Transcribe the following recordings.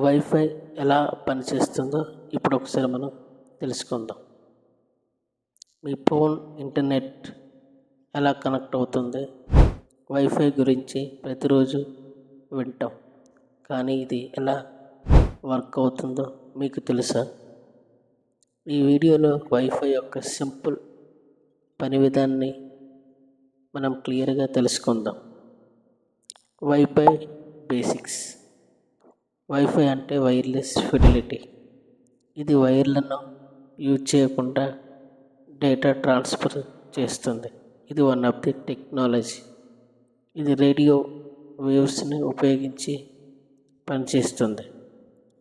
Wifi ఎలా పనిచేస్తుందో ఇప్పుడు ఒకసారి మనం తెలుసుకుందాం. మీ ఫోన్ ఇంటర్నెట్ ఎలా కనెక్ట్ అవుతుంది, వైఫై గురించి ప్రతిరోజు వింటాం. కానీ ఇది ఎలా వర్క్ అవుతుందో మీకు తెలుసా? ఈ వీడియోలో వైఫై యొక్క సింపుల్ పని విధానాన్ని మనం క్లియర్గా తెలుసుకుందాం. Wifi basics. వైఫై అంటే వైర్లెస్ ఫిడిలిటీ. ఇది వైర్లను యూజ్ చేయకుండా డేటా ట్రాన్స్ఫర్ చేస్తుంది. ఇది వన్ ఆఫ్ ది టెక్నాలజీ. ఇది రేడియో వేవ్స్ని ఉపయోగించి పనిచేస్తుంది.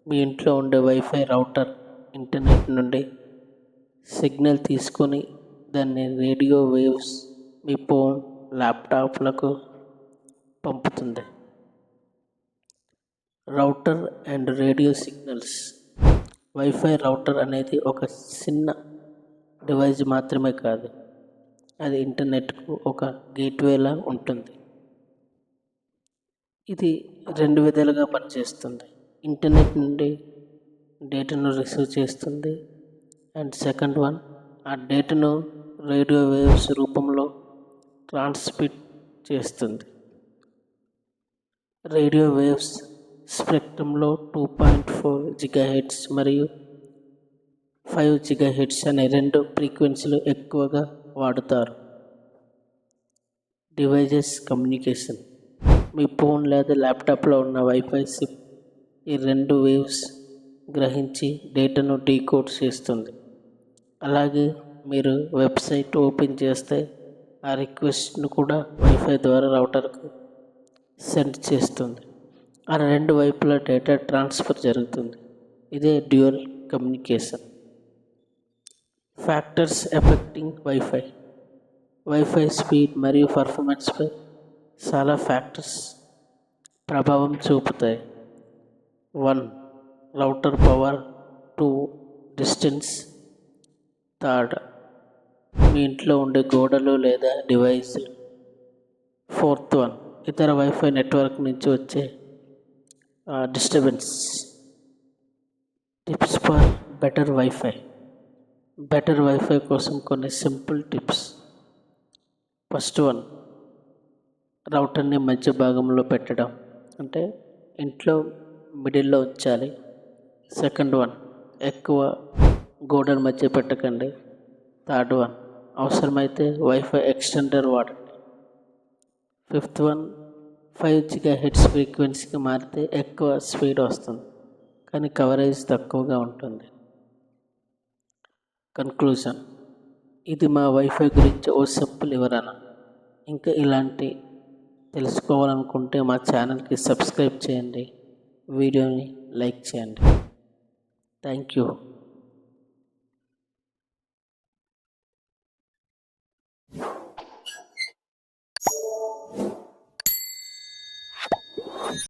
మీ ఇంట్లో ఉండే వైఫై రౌటర్ ఇంటర్నెట్ నుండి సిగ్నల్ తీసుకొని దాన్ని రేడియో వేవ్స్ మీ ఫోన్, ల్యాప్టాప్లకు పంపుతుంది. Router and radio signals. Wifi router అనేది ఒక చిన్న డివైస్ మాత్రమే కాదు, అది ఇంటర్నెట్కు ఒక గేట్వేలా ఉంటుంది. ఇది రెండు విధాలుగా పనిచేస్తుంది. ఇంటర్నెట్ నుండి డేటాను రిసీవ్ చేస్తుంది అండ్ సెకండ్ వన్, ఆ డేటాను రేడియో వేవ్స్ రూపంలో ట్రాన్స్మిట్ చేస్తుంది. రేడియో వేవ్స్ స్పెక్ట్రంలో 2.4 GHz మరియు 5 GHz అనే రెండు ఫ్రీక్వెన్సీలు ఎక్కువగా వాడుతారు. Devices communication. మీ ఫోన్ లేదా ల్యాప్టాప్లో ఉన్న వైఫై చిప్ ఈ రెండు వేవ్స్ గ్రహించి డేటాను డీకోడ్ చేస్తుంది. అలాగే మీరు వెబ్సైట్ ఓపెన్ చేస్తే ఆ రిక్వెస్ట్ను కూడా వైఫై ద్వారా రౌటర్కు సెండ్ చేస్తుంది. ఆ రెండు వైపులా డేటా ట్రాన్స్ఫర్ జరుగుతుంది. ఇదే dual communication. Factors effecting wifi. Wifi speed మరియు పర్ఫార్మెన్స్పై చాలా ఫ్యాక్టర్స్ ప్రభావం చూపుతాయి. 1. Router power. 2. డిస్టెన్స్. 3. మీ ఇంట్లో ఉండే గోడలు లేదా డివైస్. 4th వన్, ఇతర వైఫై నెట్వర్క్ నుంచి వచ్చే disturbance. Tips for better wifi. Better wifi కోసం కొన్ని సింపుల్ టిప్స్. ఫస్ట్ వన్, రౌటర్ని మధ్య భాగంలో పెట్టడం, అంటే ఇంట్లో మిడిల్లో ఉంచాలి. సెకండ్ వన్, ఎక్కువ గోడల మధ్య పెట్టకండి. థర్డ్ వన్, అవసరమైతే వైఫై ఎక్స్టెండర్ వాడండి. ఫిఫ్త్ వన్, 5 GHz ఫ్రీక్వెన్సీకి మారితే ఎక్కువ స్పీడ్ వస్తుంది, కానీ కవరేజ్ తక్కువగా ఉంటుంది. కన్క్లూజన్, ఇది మా వైఫై గురించి ఓ సింపుల్ వివరణ. ఇంకా ఇలాంటి తెలుసుకోవాలనుకుంటే మా ఛానల్కి సబ్స్క్రైబ్ చేయండి, వీడియోని లైక్ చేయండి. Thank you.